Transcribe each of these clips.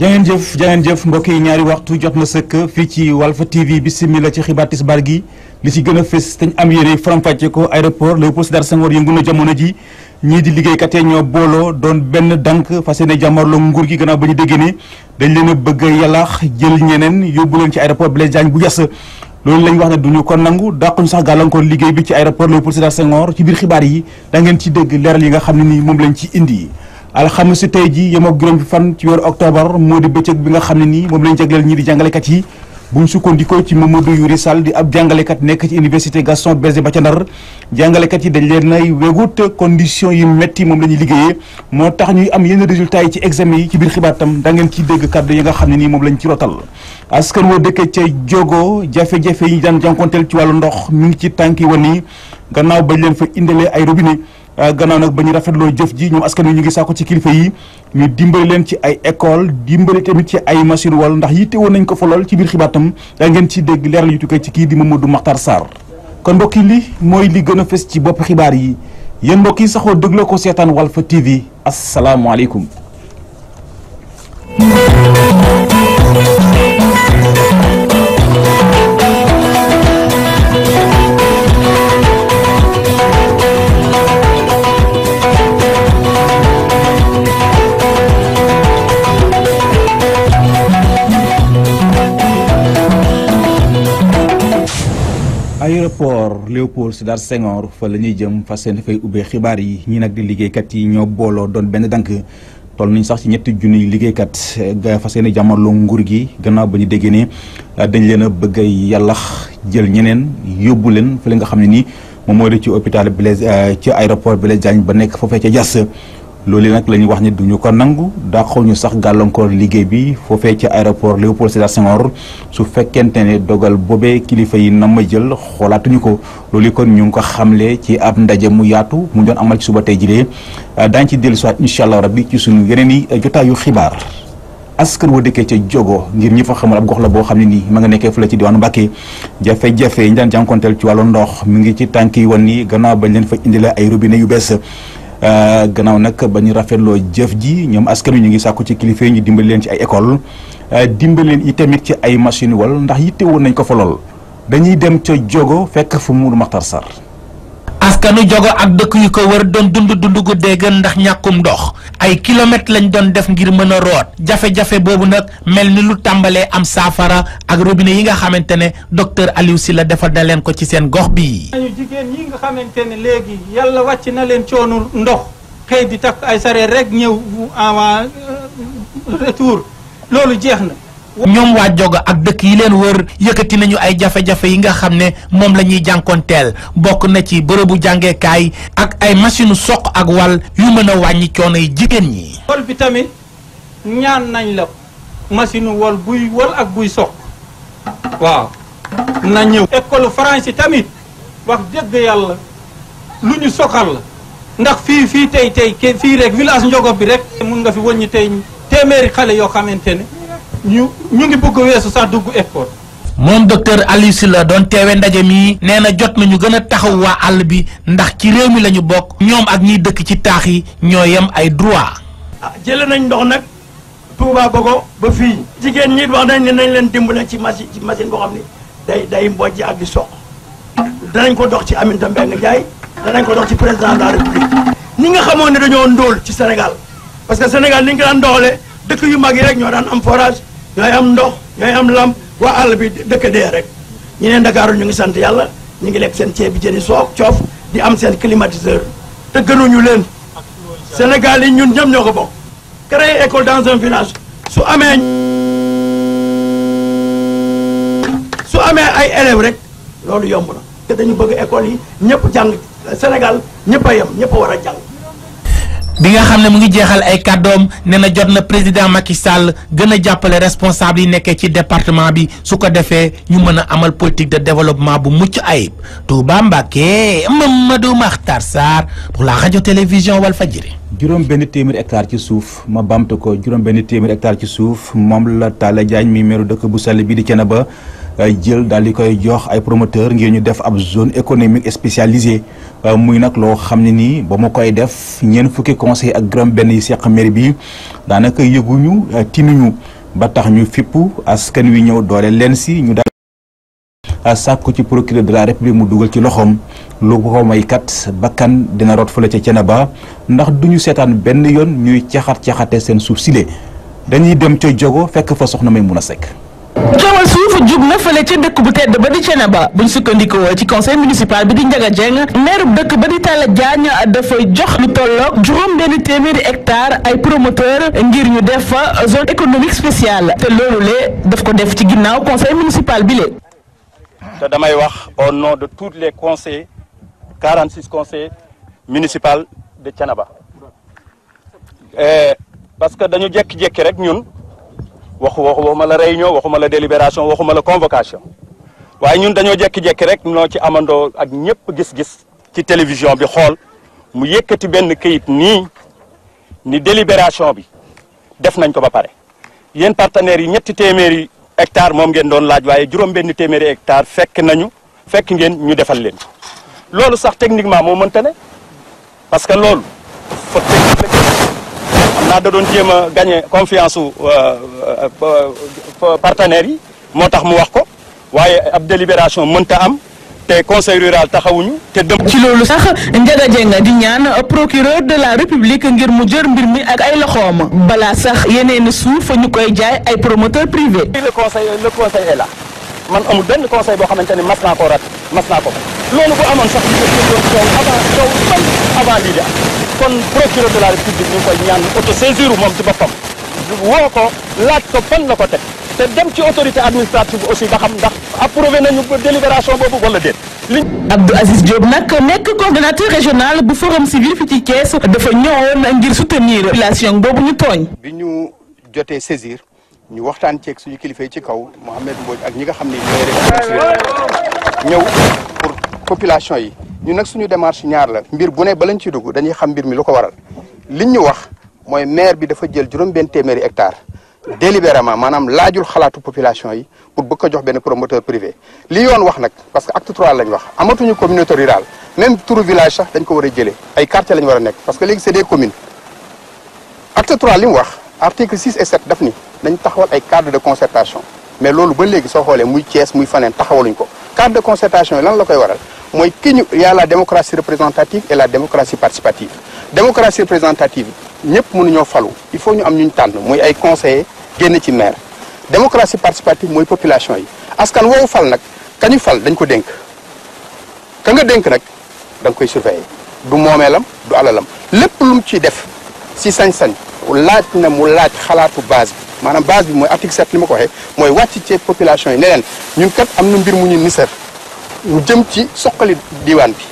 jangeen jëf mbokk yi ñaari waxtu jot na sëkk fii ci Walf TV bismillah ci xibaar tisbaar gi li ci gën a fës te ñu am yéene faram-fàcce ko aéroport Léopold Sédar Senghor yëngu na jamono ji ñii di liggéeykat yi ñoo booloo doon benn dank fas yéene jàmmarloo nguur gi gannaaw ba ñu déggee ne dañ leen a bëgg a yàllaax jël ñeneen yóbbu leen ci aéroport Blaise Diagne bu Diass loolu lañ wax ne duñu ko nangu dàquñu sax gàllankoor liggéey bi ci aéroport Léopold Sédar Senghor ci biir xibaar yi da ngeen ci dégg leeral yi nga xam ne nii moom lañ ci indi alxames si tey ji yem ak juróom fan ci weeru octobre moo di bëccëg bi nga xam ne nii moom lañ jagleel ñii di jàngalekat yi buñ sukkandikoo ci Mamadou Yuri Sall di ab jàngalekat nekk ci université Gaston Berger ba ca Ndar jàngalekat yi dañ leen ay wegut condition yu métti moom la ñuy liggéeyee moo tax ñuy am yenn résultats yi ci examen yi ci biir xibaar tam da ngeen ci dégg kàddu yi nga xam ne nii moom lañ ci rotal askan woo dëkkee ca Diogo jafe-jafe yi daan jànkonteel ci wàllu ndox mi ngi ci tànki wan nii gannaaw bañ leen fa indalee ay robinet gannaaw nag ba ñu rafetloo jëf ji ñoom askan wi ñu ngi sàkku ci kilifa yi ñu dimbali leen ci ay école dimbali tamit ci ay machine wal ndax yitte woon nañ ko fa lool ci biir xibaar tam daa ngeen ci dégg leeral yu tukkee ci kii di Mamadou Makhtar Sarr kon mbokk yi li mooy li gën a fës ci bopp xibaar yi yéen mbokk yi saxoo dégloo ko seetaan Walf TV asalaamualeykum. aéroport Léopold Sédar Senghor fa la ñuy jëm fas yéene fay ubbee xibaar yi ñi nag di liggéeykat yi ñoo booloo doon benn dank toll nañ sax ci ñetti junniy liggéeykat ga fas yéene jàmmarloo nguur gi gannaaw ba ñu déggee ne dañ leen a bëgg a yàllax jël ñeneen yóbbu leen fa la nga xam ne nii moom mooy ci hôpital Blaise ci aéroport Blaise Diagne ba nekk foofee ca Diass loolu nag la ñuy wax ni duñu ko nangu dàqaw ñu sax gàllankoor liggéey bi foofee ci aéroport Léopold Sédar Senghor su fekkente ne dogal boobee kilifa yi na ma jël xoolaatuñu ko loolu kon ñu ngi ko xamle ci ab ndaje mu yaatu mu doon amal ci suba tey jilee daañu ci dellu soit incha allah rabbi ci suñu yeneen i jotaayu xibaar askan wa dëkkee ca Diogo ngir ñi fa xamul ab gox la boo xam ne nii ma nga nekkee fu la ci diwaanu Mbàkke jafe-jafe yi ñu daan jànkonteel ci wàllu ndox mi ngi ci tànk yi woon ni gannaaw bañ leen fa indile ay robinet yu bees gannaaw nag ba ñu rafetloo jëf ji ñoom askan wi ñu ngi sàkku ci kilifa yi ñu dimbali leen ci ay école dimbali leen itamit ci ay machine wal ndax yitte woon nañ ko fa lool dañuy dem ca Diogo fekk fu Mamadou Makhtar Sarr. askanu Diogo ak dëkk yu ko wër doon dund gu dégg ndax ñàkkum ndox ay kilomètres lañ doon def ngir mën a root jafe-jafe boobu nag mel ni lu tàmbalee am saafara ak robinet yi nga xamante ne docteur Aliou Sylla defal na leen ko ci seen gox bi. ñu jigéen yi nga xamante ne léegi yàlla wàcc na leen coonu ndox xëy di takk ay sareet rek ñëw avant retour loolu jeex na. ñoom waa Diogo ak dëkk yi leen wër yëkkati nañu ay jafe-jafe yi nga xam ne moom la ñuy jànkoonteel bokk na ci bërëbu jàngeekaay ak ay machine soq ak wal yu mën a wàññi coono yi jigéen ñi. wol bi tamit ñaan nañ la machine wol buy wol ak buy soq waaw na ñëw. école français tamit wax dëgg yàlla lu ñu soxal la ndax fii tey fii rek village Diogo bi rek mun nga fi wëññi tey téeméeri xale yoo xamante ne. ñu ngi bëgg a weesu sax dugg école. moom docteur Aliou Sylla doon teewe ndaje mi nee na jot nañu gën a taxaw waa àll bi ndax ci réew mi la ñu bokk ñoom ak ñiy dëkk ci taax yi ñoo yem ay droit. jëlee nañ ndox nag Touba Bogo ba fii. jigéen ñi wax nañ ne nañ leen dimbale ci machine boo xam ne day mbojj ak di soq danañ ko dox ci Aminata Mbengue Ndiaye danañ ko dox ci président de la République. ñi nga xamoon ne dañoo ndóol ci Sénégal parce que Sénégal ni ñu ko daan doxalee dëkk yu mag yi rek ñoo daan am forage. ñooy am ndox ñooy am lamp waa àll bi dëkk dee rek ñu ne Ndakaaru ñu ngi sant yàlla ñu ngi lekk seen ceeb bi jëni coof di am seen climatiseur te gënuñu leen Sénégal yi ñun ñëpp ñoo ko bokk créer école dans un village su amee ay élèves rek loolu yomb na te dañu bëgg école yi ñëpp jàng Sénégal ñëpp a yem ñëpp a war a jàng. bi nga xam ne mu ngi jeexal ay kàddoom nee na jot na président Macky Sall gën a jàppale responsable yi nekkee ci département bi su ko defee ñu mën a amal politique de développement bu mucc ayib Touba Mbacké Mamadou Makhtar Sarr pour la radio télévision Walfadjri. juróom benn téeméeri hectare ci suuf ma bamte ko juróom benn téeméeri hectare ci suuf moom la Talla Diagne mi meeru dëkk bu sell bi di Thiénaba jël daal di koy jox ay promoteur ngir ñu def ab zone économique spécialisée muy nag loo xam ne nii ba mu koy def ñeent fukki conseil ak juróom benn yi seq mairie bi daanaka yëguñu tinuñu ba tax ñu fippu askan wi ñëw doole leen si ñu daal sàkku ci procureur de la république mu dugal ci loxoom lu ko may kat bakkan dina rot fële ca Thiénaba ndax duñu seetaan benn yoon ñuy caxat-caxate seen suuf sile dañuy dem ca Jogo fekk fa soxna Maimouna Seck. coowal suuf jub na fële ca dëkk bu tedd ba di Thiénaba buñ sukkandikoo ci conseil municipal bi di Ndiaga Dieng maire bu dëkk ba di Talla Diagne dafay jox lu tolloog juróom benn téeméeri hectare ay promoteur ngir ñu def fa zone économique spéciale te loolu le daf ko def ci ginnaaw conseil municipal bi le te damay wax au nom de tous les conseils 46 conseils municipaux de Thiénaba parce que dañu jékki-jékki rek ñun waxuma la réunion waxuma la délibération waxuma la convocation waaye ñun dañoo jékki-jékki rek noo ci amandoo ak ñëpp gis-gis ci télévision bi xool mu yëkkati benn këyit nii ni délibération bi def nañ ko ba pare yéen partenaires yi ñetti téeméeri hectare moom ngeen doon laaj waaye juróom benn téeméeri hectare fekk ngeen ñu defal leen loolu sax techniquement moo mënta ne parce que loolu fa technique la am naa da doon jéem a gagné confiance u partenaires yi moo tax mu wax ko waaye ab délibération mënta am te conseil rural taxawuñu te dem ci loolu sax Ndiaga Dieng di ñaan procureur de la république ngir mu jër mbir mi ak ay loxoom balaa sax yeneen suuf ñu koy jaay ay promoteur privé. le conseil est là man amul benn conseil boo xamante ne mas naa ko loolu bu amoon sax ñu doon avant lii di am kon procureur de la république ñu ngi koy ñaan autosaisir moom ci boppam woo ko laaj ko fan la ko teg te dem ci autorité administrative aussi ba xam ndax approuvé nañu délibération boobu wala déet. Abdou Aziz Diop nag nekk coordonnateur régional bu forum civil fi ci Thiès dafa ñëwoon ngir soutenir population boobu ñu tooñ. bi ñu jotee saisir ñu waxtaan ceeg suñu kilifa yi ci kaw Mouhamed Mbodj ak ñi nga xam ne ñooy ñëw pour population yi ñu nag suñu démarche ñaar la mbir bu ne ba lañ ci dugg dañuy xam mbir mi lu ko waral liñ ñu wax mooy maire bi dafa jël juróom benn téeméeri hectare délibérément maanaam laajul xalaatu population yi pour bëgg ko jox benn promoteur privé li yoon wax nag parce que acte 3 lañ wax amatuñu communauté rurale même turu village sax dañ ko war a jëlee ay quartier lañ war a nekk parce que léegi c'est des communes acte 3 li mu wax article 6 et 7 daf ni dañ taxawal ay cadre de concertation mais loolu ba léegi soo xoolee muy Thiès muy faneen taxawaluñ ko cadre de concertation yi lan la koy waral mooy y a la démocratie représentative et la démocratie participative démocratie représentative ñëpp mënuñoo falu il faut ñu am ñu tànn muy ay conseillers génn ci maire démocratie participative mooy population yi askan woowu fal nag kañu fal dañ ko dénk ka nga dénk nag da nga koy surveiller du moomeelam du alalam lépp lu mu ciy def si sañ-sañ laaj na mu laaj xalaatu base bi maanaam base bi mooy article 7 li ma ko waxee mooy wàcc ci population yi ne leen ñun kat am na mbir mu ñu nisar mu jëm ci soqali diwaan bi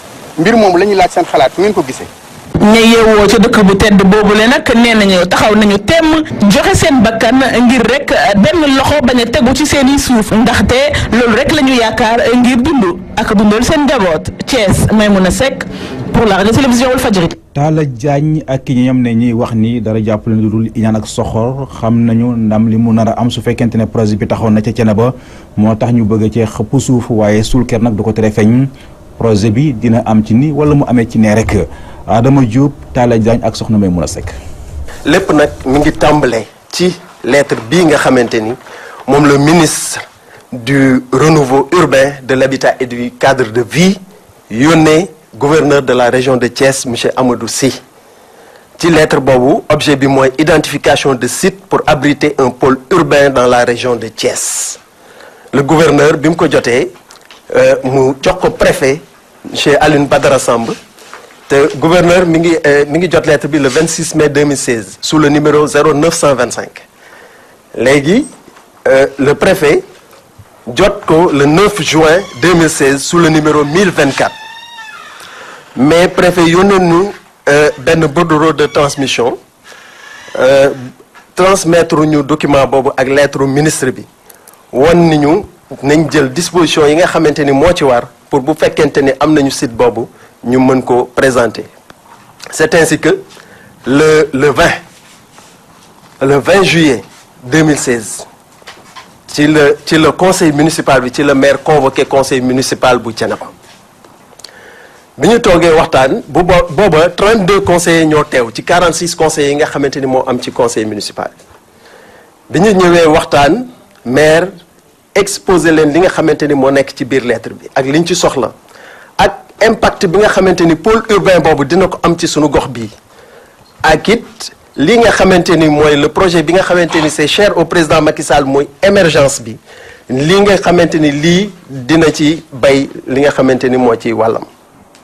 mbir moomu la ñuy laaj seen xalaat fu ngeen ko gisee. ña yeewoo ca dëkk bu tedd boobule nag nee nañu taxaw nañu temm joxe seen bakkan ngir rek benn loxo bañ a tegu ci seen i suuf ndaxte loolu rek la ñu yaakaar ngir dund ak dundal seen njaboot. Thiès Maimouna Seck pour la radio-télévision Walfadjri. Talla Diagne ak ñoom ne ñuy wax ni dara jàppale lu dul iñaan ak soxor xam nañu ndam li mu nar a am su fekkente ne projet bi taxaw na ca Thiénaba moo tax ñu bëgg cee xëpp suuf waaye suul ker nag du ko tere feeñ projet bi dina am ci ni wala mu amee ci nee rek. Adama Diop Talla Diagne ak soxna Maimouna Seck. lépp nag mi ngi tàmbale ci lettre bii nga xamante ni moom le ministre du renouveau urbain de l'habitat et du cadre de vie yónnee gouverneur de la région de Thiès monsieur Amadou Sy. ci lettre boobu objet bi mooy identification de site pour abriter un pôle urbain dans la région de Thiès. le gouverneur bi mu ko jotee mu jox ko préfet monsieur Alioune Badara Samb. te gouverneur mi ngi jot lettre bi le 26 mai 2016 sous le numéro 0925 léegi le préfet jot ko le 9 juin 2016 sous le numéro 1024 mais préfet yónnee ñu benn bordereau de transmission transmettre ñu document boobu ak lettre ministre bi won ni ñu nañ jël disposition yi nga xamante ni moo ci war pour bu fekkente ni am nañu site boobu ñu mën ko présenter. c'est ainsi que le 20 juillet 2016 ci le conseil municipal bi ci le maire convoqué conseil municipal bu Thiénaba bi ñu toogee waxtaan booba 32 conseillers ñoo teew ci 46 conseillers yi nga xamante ni moo am ci conseil municipal bi ñu ñëwee waxtaan maire exposé leen li nga xamante ni moo nekk ci biir lettre bi ak liñ ci soxla ak impact bi nga xamante ni pôle urbain boobu dina ko am ci sunu gox bii ak it li nga xamante ni mooy le projet bi nga xamante ni c'est cher au président Macky Sall mooy émergence bi li nga xamante ni lii dina ci bay li nga xamante ni moo ci wàllam.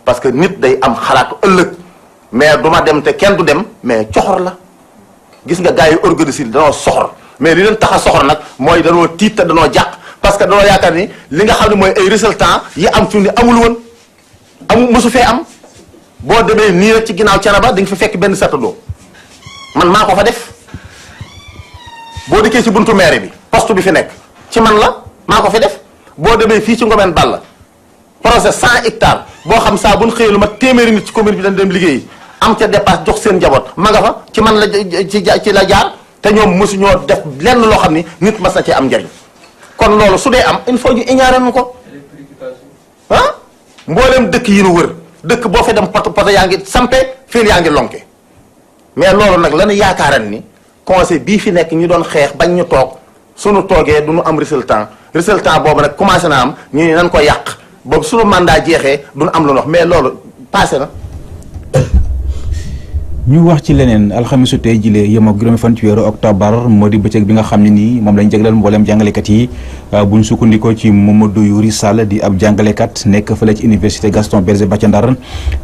parce que nit day am xalaatu ëllëg mais du ma dem te kenn du dem mais coxor la gis nga gars yi organisé danoo soxor mais li leen tax a soxor nag mooy danoo tiit te danoo jàq parce que danoo yaakaar ni li nga xam ne mooy ay résultats yi am fi ni amul woon mosu fee am boo demee nii rek ci ginnaaw Thiénaba di nga fi fekk benn satadoo man maa ko fa def boo dikkee ci buntu maire bi poste bi fi nekk ci man la maa ko fi def boo demee fii ci Ngomeen Balla projet 100 hectares boo xam saa bu ñu xëyee lu ma téeméeri nit ci commune bi dañ dem liggéeyi am ca dépasse jox seen njaboot ma nga fa ci man la ci la jaar te ñoom mosu ñoo def lenn loo xam ni nit mas na cee am njariñ kon loolu su dee am il faut ñu ignorer nu ko ah mboolem dëkk yi nu wër dëkk boo fa dem poto yaa ngi sampe fii yaa ngi lonke mais loolu nag lañu yaakaaran ni conseil bii fi nekk ñu doon xeex bañ ñu toog suñu toogee du ñu am résultat boobu nag commencé na am ñu ne nan ko yàq boobu suñu mandat jeexee duñu am lu ñu wax mais loolu passé na. ñu wax ci leneen alxamisu tey jilee yem ak juróomi fan ci weeru octobre moo di bëccëg bi nga xam ne nii moom lañ jagleel mboolem jàngalekat yi buñ sukkandikoo ci Mamadou Youri Sall di ab jàngalekat nekk fële ci université Gaston Berger ba ca Ndar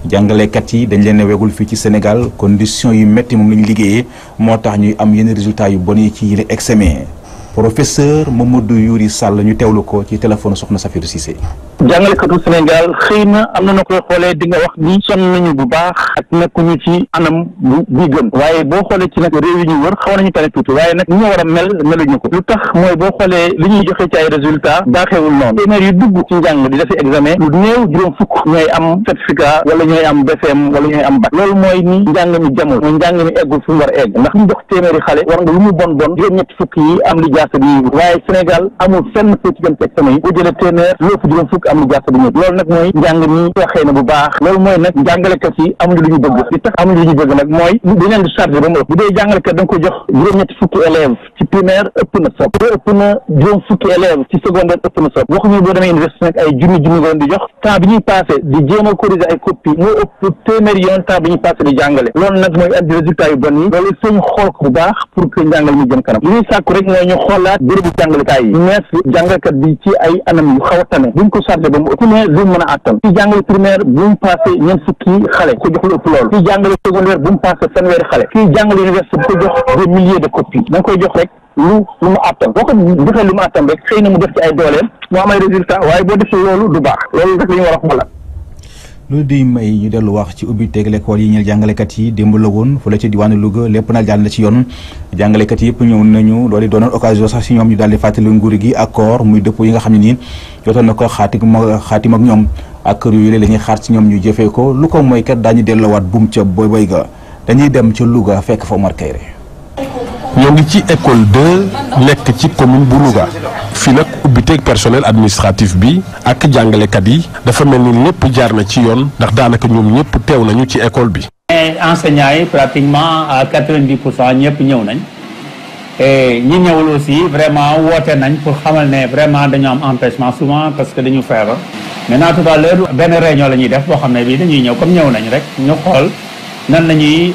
jàngalekat yi dañ leen a wegul fii ci Sénégal condition yu métti moom la ñu liggéeyee moo tax ñuy am yenn résultats yu bon yi ci yile examen professeur Mamadou Youri Sall ñu teewlu ko ci téléphone soxna Safirou Cissé. jàngalekatu Sénégal xëy na am na koy xoolee di nga wax ni sonn nañu bu baax ak nekkuñu ci anam bu gën waaye boo xoolee ci nag réew yi ñu wër xaw nañu tane tuuti waaye nag ñu war a meluñu ko lu tax mooy boo xoolee li ñuy joxe ci ay résultats baaxeewul noonu téeméer yu dugg ci njàng di defi examen lu néew juróom fukk ñooy am certificat wala ñooy am BFM wala ñooy am bac loolu mooy ni njàng mi jamul mooy njàng mi eggul fu mu war a egg ndax ñu jox téeméeri xale war nga lu mu bon juróom-ñetti fukk yi am li jaasa bi waaye Sénégal amul fenn foo ci dem ci examen yi bu jëlee téeméer lépp juróom fukk am lu jaasa bi ñëpp loolu nag mooy njàng mi waxee na bu baax loolu mooy nag jàngalekat yi amuñu lu ñu bëgg li tax amuñu lu ñu bëgg nag mooy dañ leen di chargé ba mu ëpp bu dee jàngalekat da nga ko jox juróom-ñetti fukki élèves ci primaire ëpp na sopp boo ëpp na juróom fukki élèves ci secondaire ëpp na sopp waxuñu boo demee université nag ay junni nga leen di jox temps bi ñuy passé di jéem a corriger ay copie moo ëpp téeméeri yoon temps bi ñuy passé di jàngale loolu nag mooy andi résultat yu bon yi loolu sëñ xool ko bu baax pour que njàngal mi jëm kanam li ñuy sàkku rek mooy ñu xoolaat bérébu jàngalekaay yi nees jàngalekat bi ci ay anam yu xaw a tane buñ ko chargé ba mu ëpp ne lu mën a àttan ci jàngale primaire bu mu passé ñeent fukki xale ko jox lu ëpp loolu ci jàngale secondaire bu mu passé fanweeri xale ci jàngale université bu ko jox des milliers de copies da nga koy jox rek lu mu àttan boo ko defee lu mu àttan rek xëy na mu def ci ay dooleem mu am ay résultat waaye boo defee loolu du baax loolu rek la ñu war a xoolaat. loolu di may ñu dellu wax ci ubbi teeg l'école yi ñeel jàngalekat yi démb la woon fële ci diwaanu Louga lépp na jàll na ci yoon jàngalekat yëpp ñëw nañu loolu doonoon occasion sax si ñoom ñu daal di fàttali nguur gi accord muy dëppoo yi nga xam ne nii jotoon na ko xaatim ak ñoom ak kër yooyu la ñuy xaar ci ñoom ñu jëfee ko lu ko mooy kat daañu delloowaat buum ca boy ga dañuy dem ca Louga fekk fa Omar Kayre. ñoo ngi ci école 2 nekk ci commune bu Louga fii nag ubbiteeg personnel administratif bi ak jàngalekat yi dafa mel ni lépp jaar na ci yoon ndax daanaka ñoom ñëpp teew nañu ci école bi. enseignants yi pratiquement à 90% ñëpp ñëw nañ et ñi ñëwul aussi vraiment woote nañ pour xamal ne vraiment dañu am empêchement souvent parce que dañu feebar. maintenant tout à l'heure benn réunion la ñuy def boo xam ne bii dañuy ñëw comme ñëw nañ rek ñu xool. nan la ñuy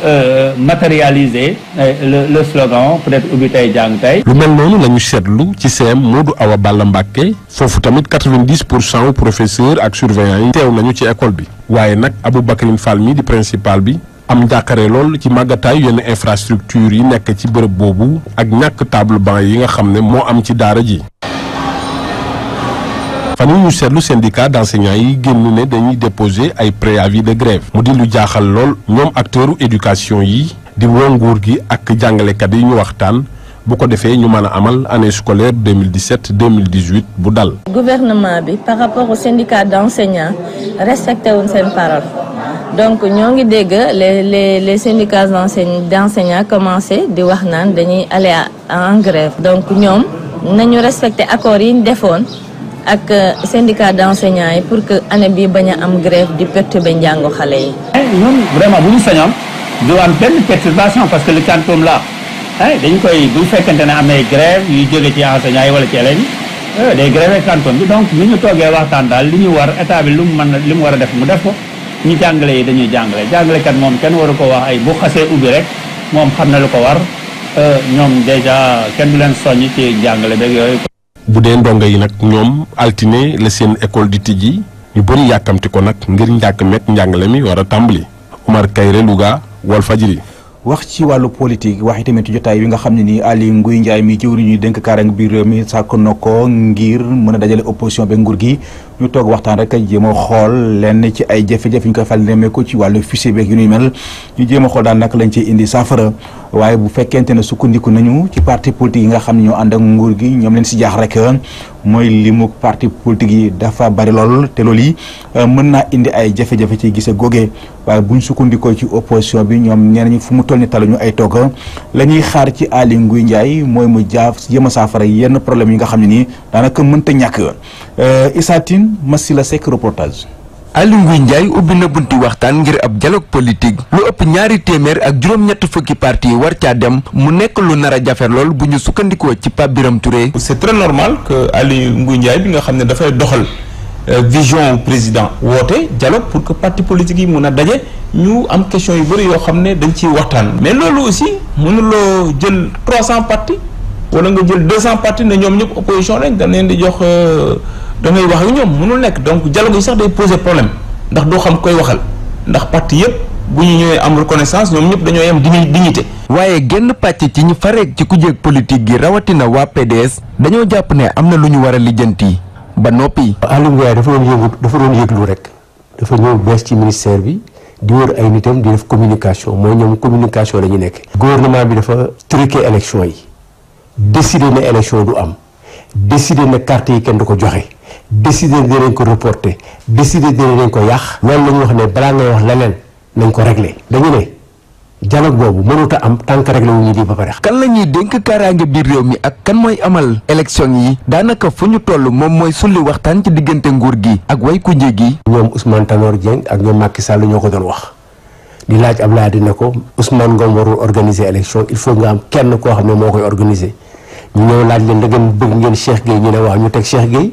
matérialiser le slogan peut-être ubbi tey jàng tey. lu mel noonu la ñu seetlu ci CM Modou Awa Balla Mbacké foofu tamit 90% professeurs ak surveillants yi teew nañu ci école bi waaye nag Aboubacrine Fall mi di principal bi am njàqare lool ci màggataayu yenn infrastructure yi nekk ci bërëb boobu ak ñàkk table banc yi nga xam ne moo am ci daara ji. fan yi ñu seetlu syndicat d'enseignants yi génn ne dañuy déposer ay préavis de grève mu di lu jaaxal lool ñoom acteuru éducation yi di woo nguur gi ak jàngalekat yi ñu waxtaan bu ko defee ñu mën a amal année scolaire 2017-2018 bu dal. gouvernement bi par rapport au syndicat d'enseignants respecté wuñ seen parole donc ñoo ngi dégg les syndicats d'enseignants commencé di wax naan dañuy aller en grève donc ñoom nañu respecté accords yi ñu defoon ak syndicat d'enseignants yi pour que année bi bañ a am grève di perturber njàngu xale yi. ñun vraiment bu ñu sañoon du am benn perturbation parce que le quantum là dañ koy bu fekkente ne amee grève yuy jóge ci enseignants yi wala ci élèves yi day grève quantum bi donc ni ñu toogee waxtaan daal li ñu war état bi lu mu war a def mu def ko ñu jàngale yi dañuy jàngalekat moom kenn waru ko wax ay bu xasee ubbi rek moom xam na lu ko war ñoom déjà kenn du leen soññ ci jàngale beeg yooyu. bu dee ndongo yi nag ñoom altine la seen école di tijji ñu bëri yàkkamti ko nag ngir njàkk mekk njàngale mi war a tàmbali. Omar Kayre, Louga, Walfadjri. wax ci wàllu politique wax itamit jotaay yi nga xam ne nii Aly Ngouille Ndiaye mi jëwriñ ñuy dénk kaaraange biir réew mi sàkk na ko ngir mën a dajale opposition be nguur gi ñu toog waxtaan rek jéem a xool lenn ci ay jafe-jafe ñu koy fal nemmeeku ci wàllu fichier beeg yu ñuy mel ñu jéem a xool daal naka lañ ci indi saafara waaye bu fekkente ne sukkandiku nañu ci parti politique yi nga xam ne ñoo ànd ak nguur gi ñoom leen si jaax rek mooy limu parti politique yi dafa bari lool te loolu yi mën naa indi ay jafe-jafe ci gise googee waaye buñ sukkandikoo ci opposition bi ñoom nee nañu fu mu toll ni taluñu ay toog la ñuy xaar ci Aly Ngouille Ndiaye mooy mu jéem a saafara yenn problème yi nga xam ne nii daanaka mënta ñàkk Issa Tine Massila Seck reportage. Aly Ngouille Ndiaye ubbi na bunti waxtaan ngir ab dialogue politique lu ëpp 200 ak juróom-ñett fukki parti yi war caa dem mu nekk lu nar a jafe lool bu ñu sukkandikoo ci Pape Birame Touré. C'est très normal que Aly Ngouille Ndiaye bi nga xam ne dafay doxal vision président woote dialogue pour que parti politique yi mun a daje ñu am question yu bëri yoo xam ne dañ ciy waxtaan. mais loolu aussi mënuloo jël 300 partis wala nga jël 200 partis ne ñoom ñëpp opposition lañ dañ leen di jox. da ngay wax ak ñoom mënul nekk donc dialogue yi sax day poser problème ndax doo xam koy waxal ndax parti yëpp bu ñu ñëwee am reconnaissance ñoom ñëpp dañoo yem dignité. waaye genn pàcc ci ñu fareeg ci kujjeeg politique gi rawatina waa PDS dañoo jàpp ne am na lu ñu war a lijjanti ba noppi. Aly Ngouille dafa doon yëglu rek dafa ñëw bees ci ministère bi di wër ay nitam di def communication mooy ñoom communication la ñu nekk. gouvernement bi dafa truqué élection yi décider ne élection du am décider ne carte yi kenn du ko joxe. décider dinañ ko reporter décider dinañ ko yàq loolu la ñu wax ne balaa ngay wax leneen nañ ko régler dañu ne dialogue boobu mënut a am tant que réglé wu ñu di ba pare. kan la ñuy dénk kaaraange biir réew mi ak kan mooy amal élection yi daanaka fu ñu toll moom mooy sulli waxtaan ci diggante nguur gi ak way kujje gi. ñoom Ousmane Tanor Dieng ak ñoom Macky Sall ñoo ko doon wax di laaj Abdoulaye dina ko Ousmane Ngom warul organiser élection il faut nga am kenn koo xam ne moo koy organiser ñu ñëw laaj leen da ngeen bëgg ngeen Cheikh Gueye ñu ne waaw ñu teg Cheikh Gueye.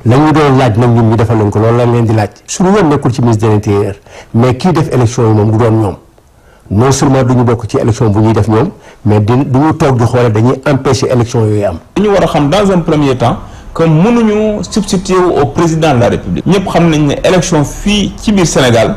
la ñu doon laaj nag ñun ñu defal leen ko loolu lañ leen di laaj suñu yoon nekkul ci ministre de l'intérieur mais kii def élection yi moom du doon ñoom non seulement du ñu bokk ci élection bu ñuy def ñoom mais du ñu toog di xoole dañuy empêcher élection yooyu am. dañu war a xam dans un premier temps que mënuñu substituer au président de la république. ñëpp xam nañ ne élection fii ci biir Sénégal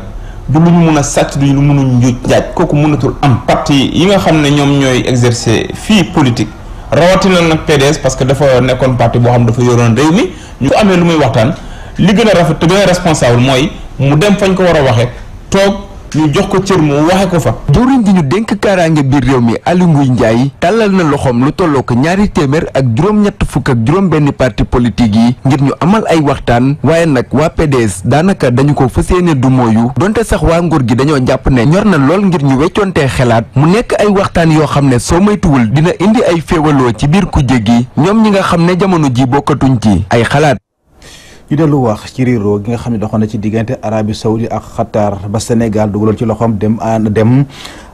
du lu ñu mun a sàcc du lu mënuñ njuuj njaaj kooku mënatul am. parti yi nga xam ne ñoom ñooy exercer fii politique rawatina nag PDS parce que dafa nekkoon parti boo xam dafa yoroon réew mi. ñu ko amee lu muy waxtaan li gën a rafet te gën a responsable mooy mu dem fañ ko war a waxee toog ñu jox ko cër mu waxe ko fa. jëwriñ gi ñu dénk kaaraange biir réew mi Aly Ngouille Ndiaye tàllal na loxoom lu tolloo ko 200 ak juróom-ñett fukk ak juróom-benn parti politique yi ngir ñu amal ay waxtaan waaye nag waa PDS daanaka dañu ko fas yéene du mooyu donte sax waa nguur gi dañoo jàpp ne ñor na lool ngir ñu weccoontee xalaat mu nekk ay waxtaan yoo xam ne soo moytuwul dina indi ay féewaloo ci biir kujje gi ñoom ñi nga xam ne jamono ji bokkatuñ ci ay xalaat. ñu dellu wax ci réeroo gi nga xam ne doxoon na ci diggante Arabie Saoudite ak Qatar ba Sénégal dugaloon ci loxoom dem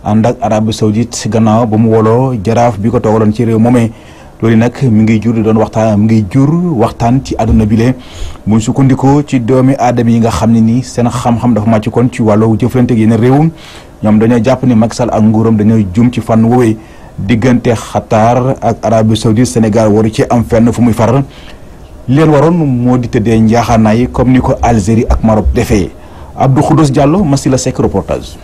ànd ak Arabie Saoudite gannaaw ba mu woloo jaraaf bi ko toogaloon ci réew moomee loolu nag mi ngi jur di doon waxtaan mi ngi jur waxtaan ci àdduna bi le muy sukkandikoo ci doomi aadama yi nga xam ne nii seen xam-xam dafa màcc kon ci wàllu jëflante ak yeneen réew ñoom dañoo jàpp ni Macky Sall ak nguuram dañoo jum ci fànn woowee diggante Qatar ak Arabie Saoudite Sénégal waru ci am fenn fu muy far leen waroon moo di tëddee njaaxaanaay comme ni ko Algérie ak Maroc defee Abdou Khoudous Diallo Massila Seck reportage.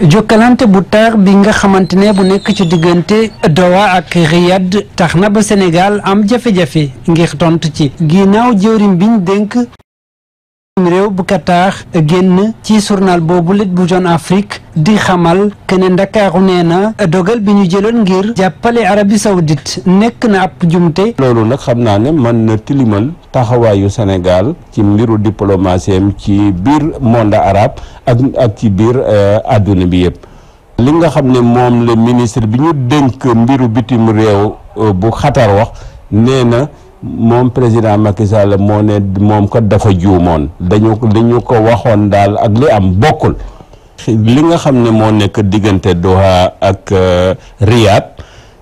jokkalante bu tar bi nga xamante ne bu nekk ci diggante Doha ak Riyad tax na ba Sénégal am jafe-jafe ngir tontu ci ginnaaw jëwriñ biñ dénk réew bu Qatar génn ci journal boobu lit bu Jeune Afrique di xamal que ne Ndakaaru nee na dogal bi ñu jëloon ngir jàppale Arabie Saoudite nekk na ab jumte. loolu nag xam naa ne mën na tilimal taxawaayu Sénégal ci mbiru diplomatie am ci biir monde arabe ak ci biir àdduna bi yëpp li nga xam ne moom le ministre bi ñu dénk mbiru bitim réew bu Qatar wax nee na moom président Macky Sall moo ne moom ko dafa juumoon dañu ko waxoon daal ak li am bokkul. li nga xam ne moo nekk diggante Doha ak Riyad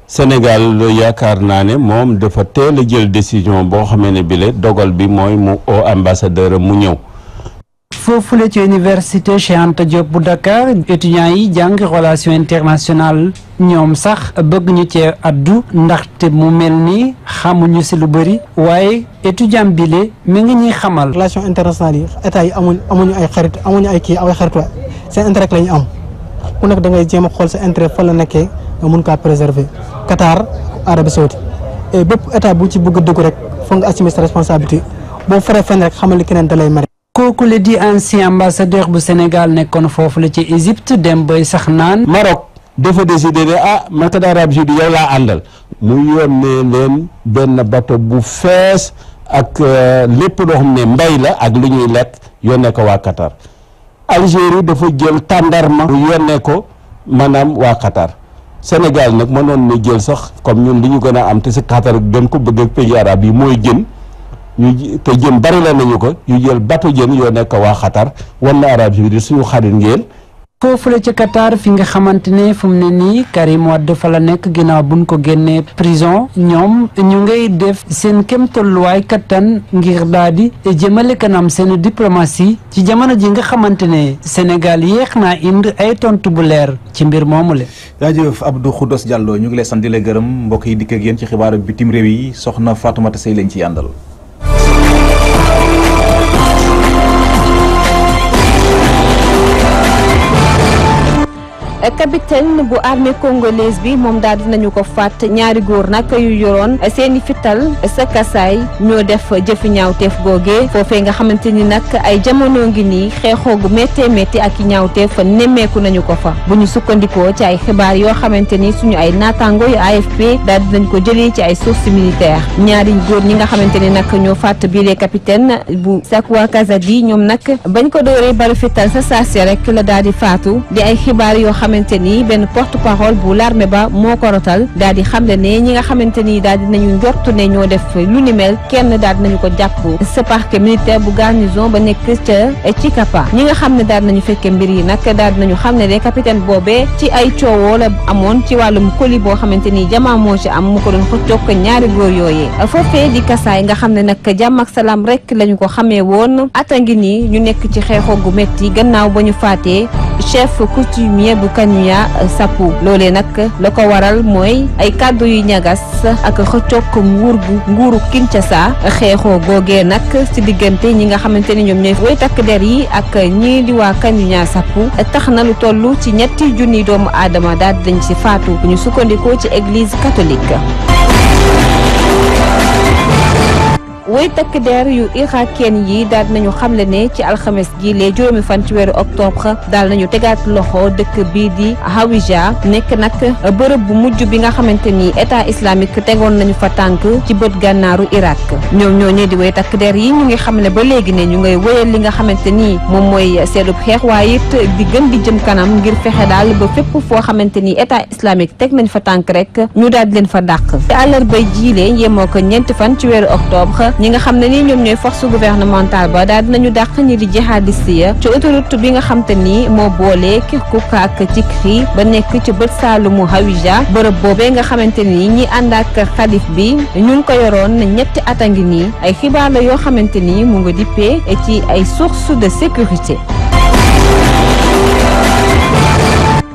Sénégal yaakaar naa ne moom dafa teel a jël décision boo xamee ne bile dogal bi mooy mu au ambassadeur mu ñëw. foofule ci université Cheikh Anta Diop bu Dakar étudiants yi jàng relation internationale ñoom sax bëgg ñu cee addu ndaxte mu mel ni xamuñu si lu bëri waaye étudiant bile mi ngi ñuy xamal. relation internationale yi état yi amuñu ay xarit amuñu ay xarit seen intérêt la ñu am ku nekk da ngay jéem a xool sa intérêt fa la nekkee nga mun kaa préserver Qatar Arabie Saoudite et bépp état bu ci bëgg a dugg rek foog nga assumer sa responsabilité boo faree fenn rek xamal ni keneen da lay mere. kooku la di ancien ambassadeur bu Sénégal nekkoon foofu la ci Égypte dem bay sax naan. Maroc dafa décidé ne man kat Arabie Saoudite yow laa àndal mu yónnee leen benn bateau bu fees ak lépp loo xam ne mbay la ak lu ñuy lekk yónnee ko waa Qatar. Algérie dafa jël tàndarma mu yónnee ko maanaam waa Qatar Sénégal nag mënoon na jël sax comme ñun li ñu gën a am te si Qatar gën ko bëgg ak pays arabe yi mooy jën. ñu te jën bari la nañu ko ñu jël bateau jën yoo nekk waa Qatar wan na Arabie Saoudite suñu xarit ngeen. foofu la ca Qatar fi nga xamante ne fu mu ne nii Karim Wade fa la nekk ginnaaw buñ ko génnee prison ñoom ñu ngay def seen kem tolluwaay kattan ngir daal di jëmale kanam seen diplomatie ci jamono ji nga xamante ne Sénégal yéex naa indi ay tontu bu leer ci mbir moomu la. jaajëf Abdou Khoudoss Diallo ñu ngi lay sant di la gërëm mbokk yi dikk ak yéen ci xibaaru bitim réew yi soxna Fatoumata Sey lañ ciy àndal. capitaine bu armée congolaise bi moom daal dinañu ko faat ñaari góor nag yu yoroon seeni fital sa kasaay ñoo def jëfi ñaawteef googee foofee nga xamante ni nag ay jamono ngi nii xeexoo gu méttee métti ak i ñaawteef nemmeeku nañu ko fa bu ñu sukkandikoo ci ay xibaar yoo xamante ni suñu ay naataango yu AFP daal dinañ ko jëlee ci ay sources militaires ñaari góor ñi nga xamante ni nag ñoo faat bii les capitaine bu Sakwa Kazadi ñoom nag bañ ko dooree balu fital sa saasi rek la daal di faatu di ay xibaar yoo xamante ni benn porte-parole bu l'armée ba moo ko rotal daal di xamle ne ñi nga xamante ni daal dinañu njortu ne ñoo def lu ni mel kenn daal dinañu ko jàpp sa parquet militaire bu garnison ba nekk ca Chikapa ñi nga xam ne daal dinañu fekkee mbir yi nag daal dinañu xam ne de capitaine boobee ci ay coowoo la amoon ci wàllum colis boo xamante ni jamaa moo ci am mu ko doon xëccoog ñaari góor yooyee foofee di kasaay nga xam ne nag jàmm ak salaam rek lañu ko xamee woon ata ngi nii ñu nekk ci xeexoo gu metti gannaaw ba ñu faatee chef coutumier bu Kanya Sapu loolee nag la ko waral mooy ay kàddu yu ñagas ak xëccoog nguuru Kinshasa xeexoo googee nag ci diggante ñi nga xamante ni ñoom ñooy way takk der yi ak ñii di waa Kanya Sapu tax na lu toll ci ñetti junni doomu aadama daal dañ ci faatu bu ñu sukkandikoo ci église catholique. woy takk der yu irakien yi daal nañu xamle ne ci alxames gi les juróomi fan ci weeru octobre daal nañu tegaat loxo dëkk bii di Hawija nekk nag bërëb bu mujj bi nga xamante ni état islamique tegoon nañu fa tànk ci bët gànnaaru Irak ñoom ñoo ñee di woy takk der yi ñu ngi xamle ba léegi ne ñu ngay woyal li nga xamante ni moom mooy seedub xeex waaye it di gën di jëm kanam ngir fexe daal ba fépp foo xamante ni état islamique teg nañ fa tànk rek ñu daal di leen fa dàq te àllarbay jiile yemoo ko ñeenti fan ci weeru octobre ñi nga xam ne ni ñoom ñooy force gouvernementale ba daal dinañu dàq ñi di jihadiste ya ci autoroute bi nga xam te ni moo boole Kirkuk ak Tikri ba nekk ci bët saalumu Hawija bërëb boobee nga xamante ni ñi ànd ak xalif bi ñu ngi ko yoroon ñetti at a ngi nii ay xibaar la yoo xamante ni mu nga dippee ci ay sources de sécurité.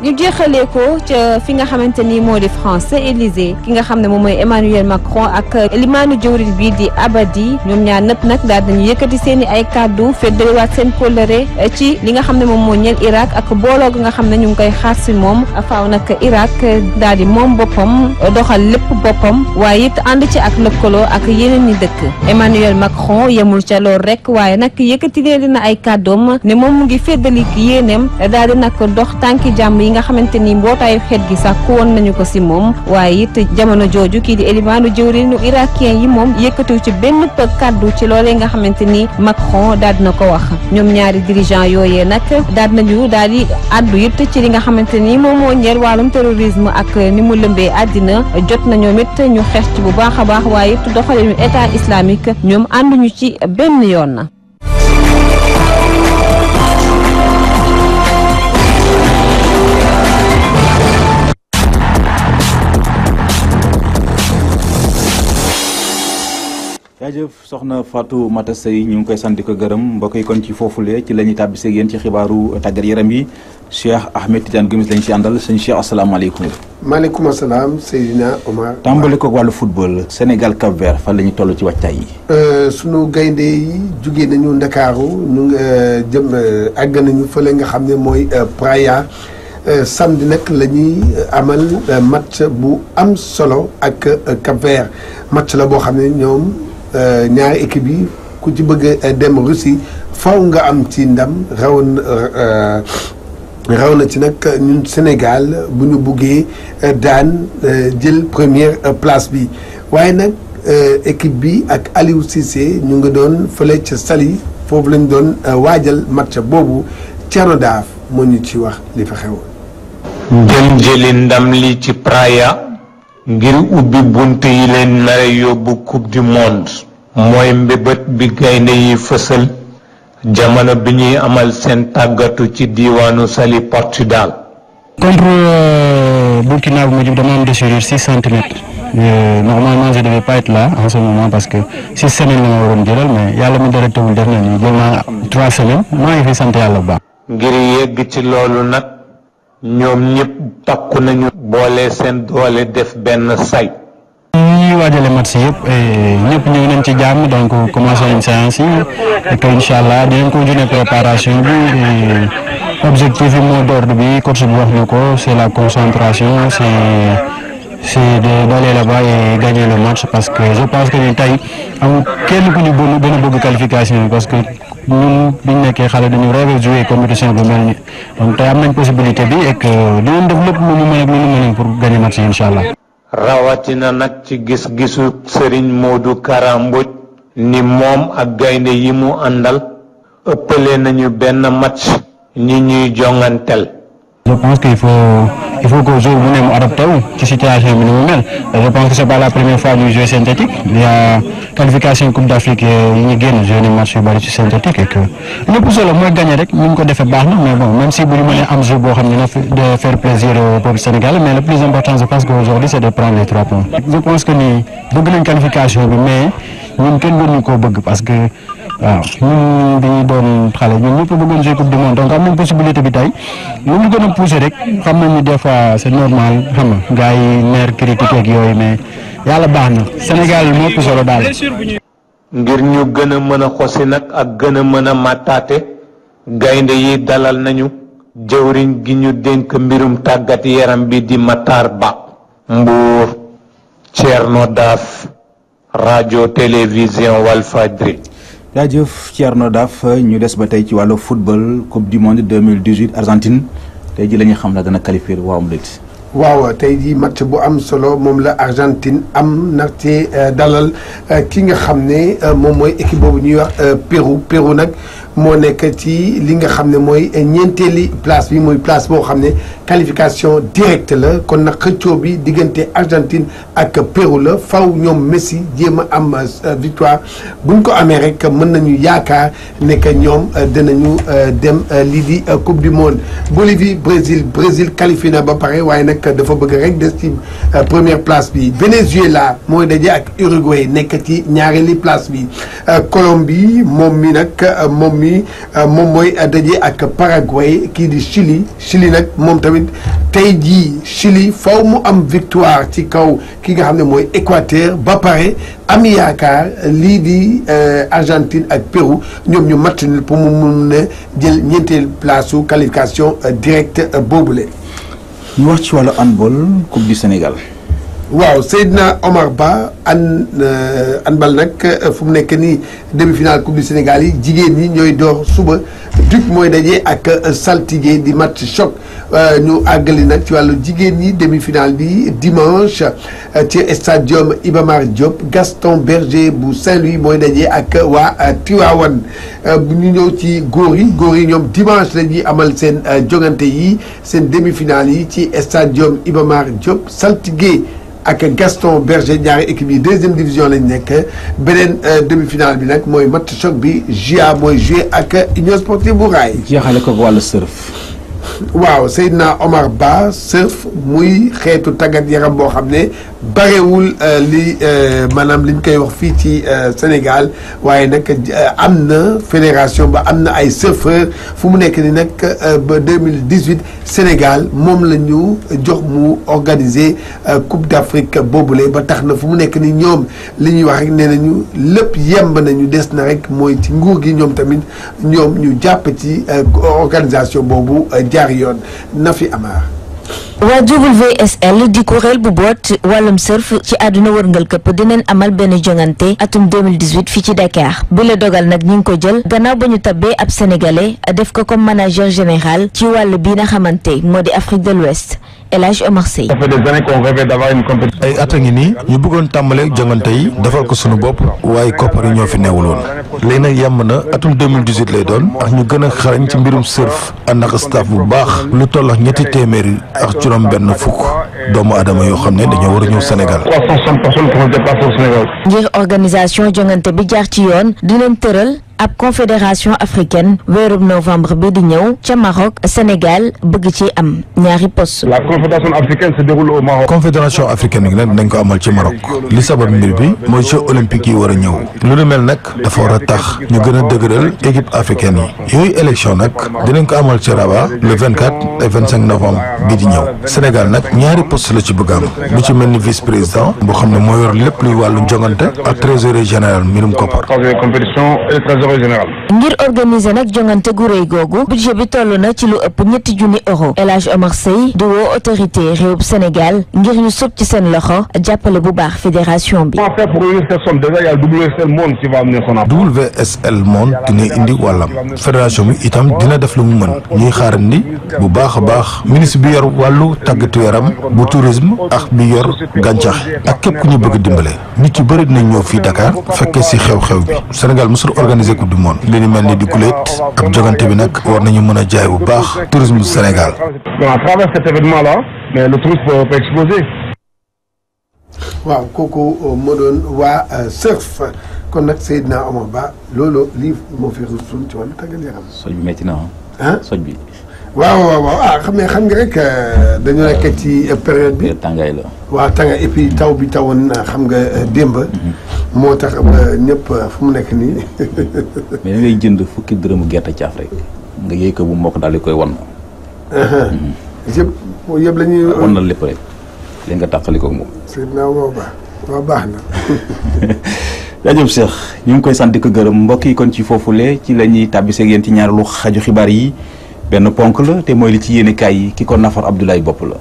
ñu jeexalee ko ca fi nga xamante ni moo di France Élysée ki nga xam ne moom mooy Emmanuel Macron ak limaanu jëwriñ bii di Abadi ñoom ñaar nëpp nag daal dañu yëkkati seen i ay kàddu feddaliwaat seen kóllëre ci li nga xam ne moom moo ñeel Irak ak booloo gi nga xam ne ñu ngi koy xaar si moom faaw nag Irak daal di moom boppam doxal lépp boppam waaye it ànd ci ak lëkkaloo ak yeneen ñi dëkk Emmanuel Macron yemul ca lool rek waaye nag yëkkati leen dina ay kàddoom ne moom mu ngi feddali yéeneem daal di nag dox tànki jàmm yi nga xamante ni mbootaayu xeet gi sàkku woon nañu ko si moom waaye it jamono jooju kii di élimaanu jëwriñu irakien yi moom yëkkatiw ci benn kàddu ci loolee nga xamante ni Macron daal dina ko wax ñoom ñaari dirigeant yooyee nag daal nañu daal di addu it ci li nga xamante ni moom moo ñeel wàllum terrorisme ak ni mu lëmbee àddina jot na ñoom it ñu xeex ci bu baax a baax waaye it doxalinu état islamique ñoom ànduñu ci benn yoon na jaajëf soxna Fatou Mata Sey ñu ngi koy sant di ko gërëm mbokk yi kon ci foofule ci la ñuy tàbbisee ak yéen ci xibaaru tàggat yaram yi Cheikh Ahmed Tidiane Gomis lañ ci àndal sëñ Cheikh asalaamaaleykum. maaleykum salaam Seydina Omar. tàmbali ko wàllu football Sénégal Cap Vert fan la ñu toll ci wàccaay yi. sunu gaynde yi jugee nañu Ndakaaru ñu ngi jëm àgg nañu fële nga xam ne mooy Praia. Samedi nag la ñuy amal match bu am solo ak Cap Vert match la boo xam ne ñoom ñaari équipe yi ku ci bëgg a dem Russie faw nga am ci ndam raw na ci nag ñun Sénégal bu ñu buggee daan jël première place bi waaye nag équipe bi ak Aliou Cissé ñu ngi doon fële ca Saly foofu lañ doon waajal match boobu Thierno Daaf moo ñu ci wax li fa xewoon. dem jëli ndam li ci Praia ngir ubbi bunt yi leen nare yóbbu coupe du monde mooy mbébét bi gaynde yi fësal jamono bi ñuy amal seen tàggatu ci diiwaanu Saly Portugal. Contre Burkina bu ma jub dama am déchirure 6 centimètres normalement je devais pas être là en ce moment parce que 6 semaines la ma waroon jëlal mais yàlla mi dara tawul def na ni jël naa 3 semaines maa ngi fi sant yàlla bu baax. ngir yegg ci loolu nag ñoom ñëpp takku nañu boole seen doole def benn say. ñuy waajale match yëpp ñëpp ñëw nañ ci jàmm donc commencé nañ séance yi et que incha allah dinañ continuer préparation bi objectif yi mot d'ordre bi coach bi wax na ko c'est la concentration c'est d'aller là-bas et gagner le match parce que je pense que ni tey amul kenn ku ñu gën a bëgg qualification parce que ñun biñ nekkee xale dañu rêvé jouer compétition bu mel ni donc tey am nañ possibilité bi et que dinañ def lépp lu ñu mën ak lu ñu mën pour gagner match yi incha allah. rawatina nag ci gis-gisu Serigne Modou Kara Mbodj ni moom ak gaynde yi mu àndal ëppale nañu benn match ñi ñuy jongantel. Je pense qu'il faut que jour bu ne mu adapté wu ci situation bi ni mu mel je pense que c'est pas la première fois ñuy jouer synthétique il y a qualification Coupe d'Afrique yi ñu génn jouer ni match yu bari ci synthétique et que lépp solo mooy gagner rek ñu ko defee baax na mais bon même si bu ñu mënee am jour boo xam ne de faire plaisir au peuple sénégalais mais le plus important je pense que aujourd'hui c'est de prendre les 3 points. Je pense que ni bëgg nañ qualification bi mais ñun kenn gënuñu koo bëgg parce que waaw ñun dañuy doon xale ñun ñëpp bëggoon jouer coupe du monde donc am nañ possibilité bi tey lu ñu gën a pousser rek xam nañ ni des fois c'est normal xam nga gars yi mer critique ak yooyu mais yàlla baax na Sénégal moo ëpp solo daal. ngir ñu gën a mën a xosi nag ak gën a mën a màttaate gaynde yi dalal nañu jëwriñ gi ñu dénk mbirum tàggat yaram bi di Matar Ba. Mbour Thierno Daaf radio télévision Walfadjri. jaajëf Thierno Daaf ñu des ba tey ci wàllu football coupe du monde 2018 Argentine tey ji la ñu xam ne dana qualifier waawam léegi. waaw tey jii match bu am solo moom la Argentine am ndaxte dalal ki nga xam ne moom mooy équipe boobu ñuy wax Pérou nag moo nekk ci li nga xam ne mooy ñeenteeli place bi mooy place boo xam ne qualification directe la kon nag xëccoo bi diggante Argentine ak Pérou la faw ñoom Messi jéem a am victoire buñ ko amee rek mën nañu yaakaar ne que ñoom dinañu dem lii di coupe du monde. Bolivie Brésil qualifié na ba pare waaye nag dafa bëgg rek des ci première place bi. Venezuela mooy daje ak Uruguay nekk ci ñaareeli place bi. Colombie moom mooy daje ak Paraguay kii di Chili nag moom tamit tey jii Chili faw mu am victoire ci kaw ki nga xam ne mooy Équateur ba pare am yaakaar lii di Argentine ak Pérou ñoom ñu match nul pour mu mun a jël ñeenteel place su qualification directe boobule. ñu wax ci wàllu handball coupe du Sénégal. waaw Seydina Omar Ba handball nag fu mu nekk nii demi-finale coupe du Sénégal yi jigéen ñi ñooy door suba Duc mooy daje ak Saltigué di match choc ñu àggali nag ci wàllu jigéen ñi demi-finale bi dimanche ci stadium Iba Mar Diop Gaston Berger bu Saint-Louis mooy daje ak waa Tivaouane bu ñu ñëw ci góor yi ñoom dimanche la ñuy amal seen jongante yi seen demi-finale yi ci stadium Iba Mar Diop Saltigué ak Gaston Berger ñaari équipe yi deuxième division lañ nekk beneen demi-finale bi nag mooy match choc bi GIA mooy joué ak Union Sportive bu Rail. jeexale ko wàllu surf. waaw Seydina Omar Ba surf muy xeetu tàggat yaram boo xam ne barewul li maanaam liñ koy wax fii ci Sénégal waaye nag am na fédération ba am na ay surfeur fu mu nekk ni nag ba 2018 Sénégal moom la ñu jox mu organiser Coupe d'Afrique boobule ba tax na fu mu nekk ni ñoom li ñuy wax rek nee nañu lépp yemb nañu des na rek mooy ci nguur gi ñoom tamit ñoom ñu jàpp ci organisation boobu jaar yoon na fi Amar. waa WSL di kuréel bu boot wàllum surf ci àdduna wërngal këpp dinañ amal benn jongante atum 2018 fii ci Dakar bi la dogal nag ñi ngi ko jël gannaaw ba ñu tabbee ab sénégalais def ko comme manager général ci wàllu bii nga xamante moo di Afrique de l'Ouest El Hadj Omar Sey. Ça fait des années qu'on rêvait d'avoir une compétition. ay at a ngi nii ñu bëggoon tàmbale jongante yi defal ko sunu bopp waaye koppar yi ñoo fi neewuloon léegi nag yemb na atum 2018 lay doon ak ñu gën a xarañ ci mbirum surf ànd ak staff bu baax lu toll ak ñetti téeméeri ak juróom benn fukk doomu aadama yoo xam ne dañoo war a ñëw Sénégal. 360 personnes qui vont se déplacer au Sénégal. ngir organisation jongante bi jaar ci yoon dinañ tëral ab confédération africaine weerub novembre bi di ñëw ca Maroc Sénégal bëgg ci am ñaari poste. La confédération africaine se déroule au Maroc. confédération africaine nag dinañ ko amal ci Maroc li sabab mbir bi mooy jeux olympiques yi war a ñëw lu nu mel nag dafa war a tax ñu gën a dëgëral équipe africaine yi yooyu élection nag dinañ ko amal ci Rabat le 24 et 25 novembre bi di ñëw Sénégal nag ñaari poste la ci bëgg am bu ci mel ni vice président boo xam ne moo yor lépp luy wàllu njongante ak trésorier général mbirum koppar. ngir organiser nag jongante gu rëy googu budget bi toll na ci lu ëpp ñetti junni euro El Hadj Omar Sey di woo autorité réewum Sénégal ngir ñu sub ci seen loxo jàppale bu baax fédération bi. WSL Monde dina indi wàllam fédération bi itam dina def lu mu mën ñuy xaarandi bu baax a baax ministre bi yor wàllu tàggatu yaram bu tourisme ak bi yor gàncax ak képp ku ñu bëgg dimbale nit yu bëri dinañ ñëw fii Dakar fekkee si xew-xew bi Sénégal mosul organiser coupe du monde li ni mel ni di guléet ab jogante bi nag war nañu mën a jaay bu baax tourisme du Sénégal. À travers cet événement-là, mais le tourisme peut exploser. waaw kooku moo doon waa surf kon nag Seydina Omar Ba loolu lii moo fi rusul ci wàllu tàggat yaram. soj bi métti na ah soj bi. waaw xam nga rek dañu nekk ci période bi. tàngaay la. waaw tàngaay et puis taw bi tawoon xam nga démb. moo tax ñëpp fu mu nekk nii. mais da ngay jënd fukki dërëmu gerte caaf rek nga yëy ko bu mokk daal di koy wan. yëpp la ñuy. wan na lépp rek léegi nga tàqali ko moom. Seydina Omar Ba waaw baax na. jaajëf Cheikh ñu ngi koy sant ko gërëm mbokk yi kon ci foofule ci la ñuy tàbbiseeg yéen ci ñaareelu xaju xibaar yi benn ponk la te mooy li ci yéene kaay yi ki ko nafar Abdoulaye Bopp la.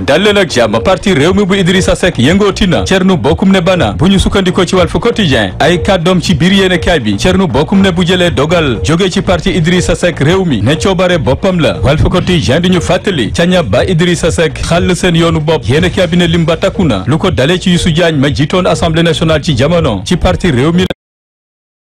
dal leen ak jàmm parti réew mi bu Idrissa Seck yëngooti na Thierno Bocoum ne bana bu ñu sukkandikoo ci Walf Quotidien ay kàddoom ci biir yéene kaay bi Thierno Bocoum ne bu jëlee dogal jóge ci parti Idrissa Seck réew mi ne coobare boppam la Walf Quotidien di ñu fàttali caña ba Idrissa Seck xàll seen yoonu bopp yéene kaay bi ne lim ba takku na lu ko dalee ci Youssou Diagne ma jiitoon assemblée nationale ci jamono ci parti réew mi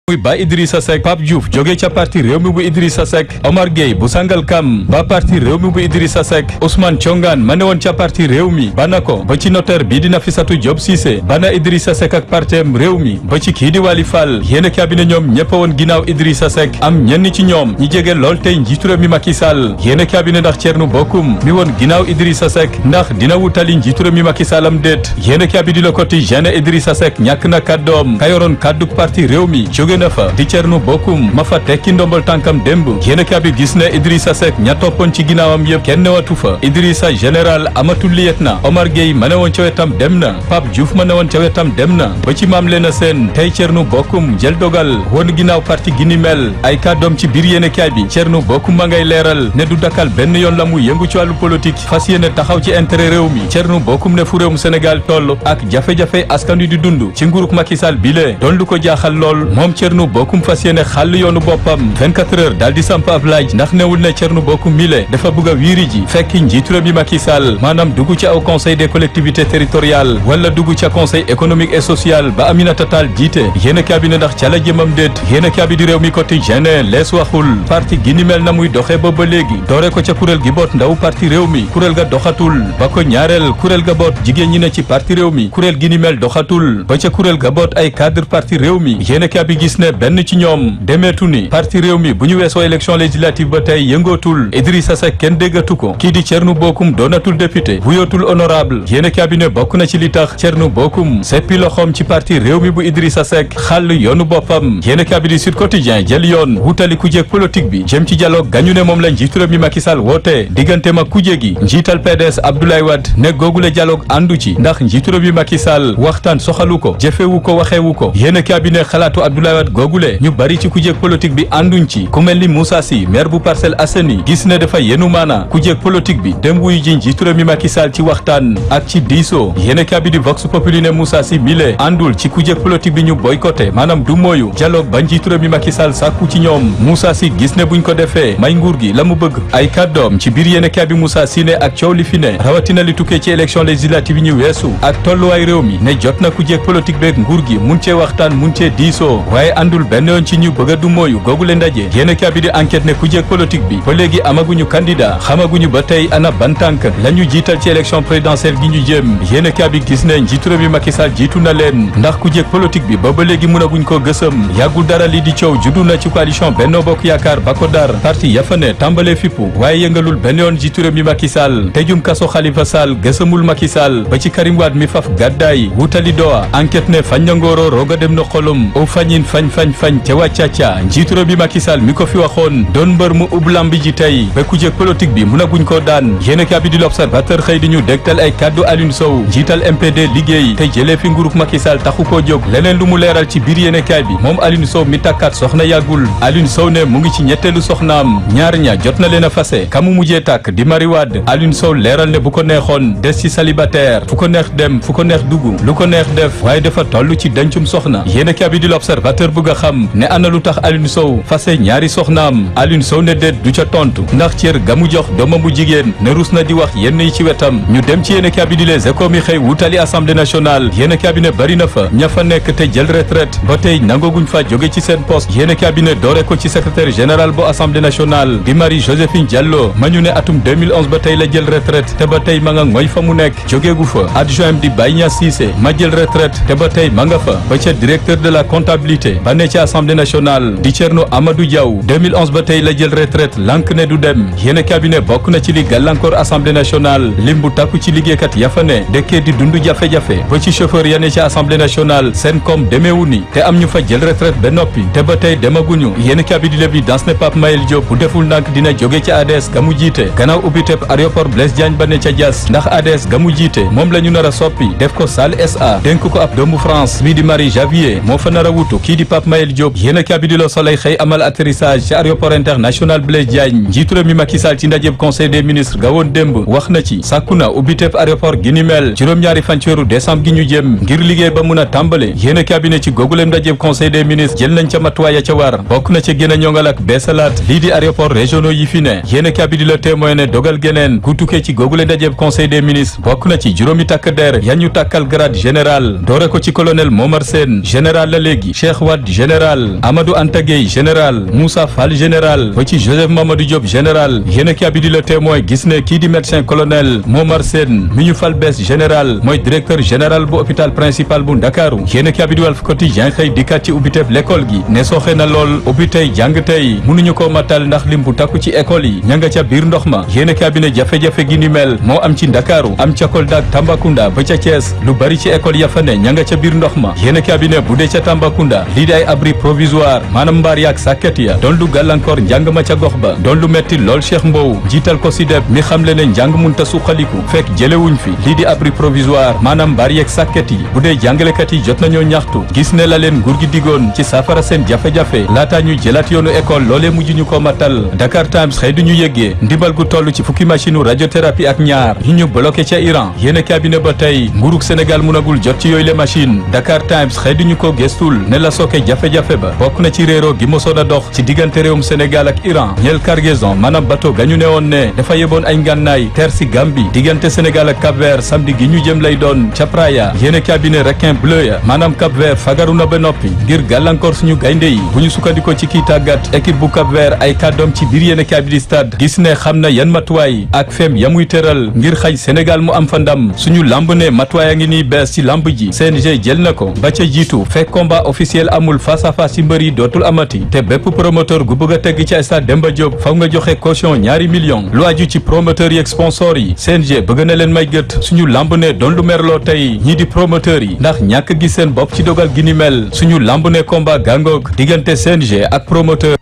muy ba Idrissa Seck Pape Diouf jóge ca parti réew mi bu Idrissa Seck Omar Gueye bu Sangalkam ba parti réew mi bu Idrissa Seck Ousmane Thiongan ma ne woon ca parti réew mi bana ko ba ci notaire bii di Nafissatou Diop Cissé bana Idrissa Seck ak partem réew mi ba ci kii di Wali Fall yéen cabinet ñoom ñëpp a woon ginnaaw Idrissa Seck am ñenn ci ñoom ñi jege lool tey njiitu réew mi Macky Sall yéen cabinet ndax Thierno Bocoum mi woon ginnaaw Idrissa Seck ndax dina wutali njiitu réew mi Macky Sall am déet yéen cabinet Le Quotidien Idrissa Seck ñàkk na kàddoom ka yoroon kàdduk parti réew mi jóge jóge na fa di Thierno Bocoum ma fa tekki ndombal tànkam démb yéenekaay bi gis ne Idrissa Seck ña toppoon ci ginnaawam yëpp kenn newatu fa Idrissa général amatul lieutenant Omar Gueye ma ne woon ca wetam dem na Pape Diouf ma ne woon ca wetam dem na ba ci Mame Lena Sène tey Thierno Bocoum jël dogal woon ginnaaw parti gi ni mel ay kàddoom ci biir yéenekaay bi Thierno Bocoum ma ngay leeral ne du dakkal benn yoon la mu yëngu ci wàllu politique fas yéene taxaw ci intérêt réew mi Thierno Bocoum ne fu réewum Sénégal toll ak jafe-jafe askan wi di dund ci nguuruk Macky Sall bile doon lu ko jaaxal lool moom Thierno Bocoum fas yéene xàll yoonu boppam 24 heures daal di samp ab laaj ndax newul ne Thierno Bocoum mile dafa bëgg a wiiri ji fekki njiitu réew mi Macky Sall maanaam dugg ci aw conseil des collectivités territoriales wala dugg ca conseil économique et social ba Aminata Tall jiite yéen a cabinet ndax ca la jëmam déet yéen a cabinet di réew mi quotidien lees waxul parti gi ni mel na muy doxee ba léegi doore ko ca kuréel gi boot ndaw parti réew mi kuréel ga doxatul ba ko ñaareel kuréel ga boot jigéen ñi ne ci parti réew mi kuréel gi ni mel doxatul ba ca kuréel ga boot ay cadre parti réew mi yéen a cabinet gis ne benn ci ñoom demeetu ni parti réew mi bu ñu weesoo élection législative ba tey yëngootul Idrissa Seck kenn déggatu ko kii di Thierno Bocoum doonatul député bu yootul honorable yéen a cabinet bokk na ci li tax Thierno Bocoum seppi loxoom ci parti réew mi bu Idrissa Seck xàll yoonu boppam yéen a cabinet Sud Quotidien jël yoon wutali kujje politique bi jëm ci dialogue gañu ne moom la njiitu réew mi Macky Sall woote diggante ma kujje gi njiital PDS Abdoulaye Wade ne googule dialogue àndu ci ndax njiitu réew mi Macky Sall waxtaan soxalu ko jëfewu ko waxewu ko yéen a cabinet xalaatu Abdoulaye Wade googule ñu bari ci kujje politique bi ànduñ ci ku mel ni Moussa Sy maire bu Parcelles Assainies gis ne dafa yenu maana kujje politique bi dem wuyu ji njiitu réew mi Macky Sall ci waxtaan ak ci diisoo yéen a cabinet di Vox Populi ne Moussa Sy mile àndul ci kujje politique bi ñu boycotté maanaam du mooyu dialogue ba njiitu réew mi Macky Sall sàkku ci ñoom Moussa Sy gis ne buñ ko defee may nguur gi la mu bëgg ay kàddoom ci biir yéen a cabinet Moussa Sy ne ak coow li fi ne rawatina li tukkee ci élection législative yi ñu weesu ak tolluwaay réew mi ne jot na kujje politique beeg nguur gi mun cee waxtaan mun cee diisoo waaye àndul benn yoon ci ñu bëgg a du mooyu googu le ndaje yéen a cabinet di enquête ne kujje politique bi ba léegi amaguñu candidat xamaguñu ba tey ana ban tànk la ñu jiital ci élection présidentielle gi ñu jëm yéen a cabinet gis ne njiitu réew mi Macky Sall jiitu na leen ndax kujje politique bi ba léegi mënaguñ ko gësëm yàggul dara lii di coow juddu na ci coalition Benno Bokk Yaakaar ba ko dar parti yafane tàmbalee fippu waaye yëngalul benn yoon njiitu réew mi Macky Sall tëjum kaso Khalifa Sall gësamul Macky Sall ba ci Karim Wade mi faf gàddaay wutali doa enquête ne fañ na ngóoro rooga dem na xolum o fañin fañ ca wàccaca njiitu réew mi Macky Sall mi ko fi waxoon doon mbër mu ub lamb ji tey ba kujje politique bi mënaguñ ko daan yéen a bi di l'Observateur xëy di ñu dégtal ay kàddu Alioune Sow njiital MPD liggéey te jëlee fi nguuruk Macky Sall taxu koo jóg leneen lu mu leeral ci biir yéenekaay bi moom Alioune Sow mi takkaat soxna yàggul Alioune Sow ne mu ngi ci ñetteelu soxnaam ñaar ña jot na leen a fase kamu mujjee tàkk di Mari Wade Alioune Sow leeral ne bu ko neexoon des ci célibataire fu ko neex dem fu ko neex dugg lu ko neex def waaye dafa toll ci dencum soxna yéenekaay bi di l'Observateur bëgg a xam ne ana lu tax Alioune Sow fase ñaari soxnaam Alioune Sow ne déet du ca tontu ndax cër ga mu jox doomam bu jigéen ne rus na di wax yenn yi ci wetam ñu dem ci yéenekaay bi di Les Échos mi xëy wutali Assemblée nationale yéenekaay bi ne bari na fa ña fa nekk te jël retraite ba tey nangoguñ fa jóge ci seen poste yéenekaay bi ne doore ko ci secrétaire général bu Assemblée nationale di Marie Joséphine Diallo ma ñu ne atum 2011 ba tey la jël retraite te ba tey ma nga mooy fa mu nekk jógeegu fa adjoint di Baye Niass Cissé ma jël retraite te ba tey ma nga fa ba ca directeur de la comptabilité ba ne ci Assemblée nationale di Thierno Amadou Diaw 2011 ba tey la jël retraite lank ne du dem yéenekaay bi ne bokk na ci li gàllankoor Assemblée nationale lim bu takku ci liggéeykat ya fa ne dëkkee di dund jafe-jafe ba ci chauffeur ya ne ci Assemblée nationale seen koom demeewu ni te am ñu fa jël retraite ba noppi te ba tey demaguñu yéenekaay bi di l'évidence ne Pape Mayel Diop bu deful ndànk dina jóge ci ADS ga mu jiite gannaaw ubbi tepp aéroport Blaise Diagne ba ne ca Diass ndax ADS ga mu jiite moom la ñu nar a soppi def ko Sall SA dénk ko ab doomu France bii di Marie Javier moo fa nar a wutu kii di Pape Mayel Diop yéenekaay bi di Le Soleil xëy amal atterrissage ci aéroport international Blaise Diagne njiitu réew mi Macky Sall ci ndajeb conseil des ministres ga woon démb wax na ci sàkku na ubbi tepp aéroport gi ni mel juróom-ñaari fan ci weeru décembre gi ñu jëm ngir liggéey ba mun a tàmbale yéenekaay bi ne ci googuleem ndajeb conseil des ministres jël nañ ca matuwaay ya ca war bokk na ca gën a ñongal ak beesalaat lii di aéroport régionaux yi fi ne yéenekaay bi di Le Témoin ne dogal geneen gu tukkee ci googule ndajeb conseil des ministres bokk na ci juróomi takk der ya ñu takkal grade général doore ko ci colonel Momar Sène général la léegi Cheikh Wade général Amadou Anta Gueye général Moussa Fall général ba ci Joseph Mamadou Diop général yéenekaay bi di Le Témoin gis ne kii di médecin colonel Momar Sène mi ñu fal bees général mooy directeur général bu hôpital principal bu Ndakaaru yéenekaay bi di Walf Quotidien xëy dikkaat ci ubbiteef l'école gi ne sooxe na lool ubbi tey jàng tey mënuñu ko matal ndax lim bu takku ci école yi ña nga ca biir ndox ma yéenekaay bi ne jafe-jafe gi ni mel moo am ci Ndakaaru am ca Kolda ak Tambacounda ba ca Thiès lu bari ci école ya fa ne ña nga ca biir ndox ma yéenekaay bi ne bu dee ca Tambacounda lii lii di ay abri provisoire maanaam mbaar yaak sàkket ya doon lu gàllankoor njàng ma ca gox ba doon lu metti lool Cheikh Mbow jiital ko SYDEP mi xamle ne njàng munta suqaliku fekk jëlewuñ fi lii di abri provisoire maanaam mbaar yeeg sàkket yi bu dee jàngalekat yi jot nañoo ñaxtu gis ne la leen nguur gi digoon ci saafara seen jafe-jafe laataa ñu jëlaat yoonu école loolee mujj ñu ko matal Dakar Times xëy duñu yëggee ndimbal gu toll ci fukki machine radiothérapie ak ñaar yu ñu bloqué ca Iran yéene cabinet ba tey nguurug Sénégal munagul jot ci yooyu le machine Dakar Times xëy duñu ko gestul ne la sooke jafe-jafe ba bokk na ci réeroo gi mosoon a dox ci diggante réewum Sénégal ak Iran ñeel cargaison maanaam bateau ga ñu ne woon ne dafa yeboon ay ngànnaay teer si Gambie diggante Sénégal ak Cap-Vert samedi gi ñu jëm lay doon ca Praia yéene cabinet requin bleu ya maanaam Cap-Vert fagaru na ba noppi ngir gàllankoor suñu gaynde yi bu ñu sukkandikoo ci kii tàggat équipe bu Cap-Vert ay kàddoom ci biir yéene cabinet stade gis ne xam na yan matuwaay ak fem yamuy tëral ngir xañ Sénégal mu am fa ndam suñu lamb ne matuwaay a ngi nii bees ci lamb ji CNG jël na ko ba ca jiitu fekk combat officiel amul face à face ci mbër yi dootul amati te bépp promoteur gu bëgg a tegg ci stade Demba Diop faw nga joxe caution ñaari millions lu aju ci promoteur yi ak sponsor yi CNG bëgg na leen may gët suñu lamb ne doon lu merloo tey ñii di promoteur yi ndax ñàkk gis seen bopp ci dogal gi ni mel suñu lamb ne combat gàngoog diggante CNG ak promoteur.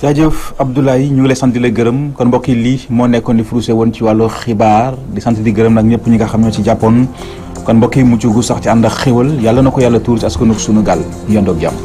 jaajëf Abdoulaye ñu ngi lay sant di la gërëm kon mbokk yi lii moo nekkoon di frousé woon ci wàllu xibaar di sant di gërëm nag ñëpp ñi nga xam ñoo ci jàppoon kon mbokk yi mucc gu sax ci ànd ak xéwal yàlla na ko yàlla tuur ci askanu sunu gaal ñu yendoog jàmm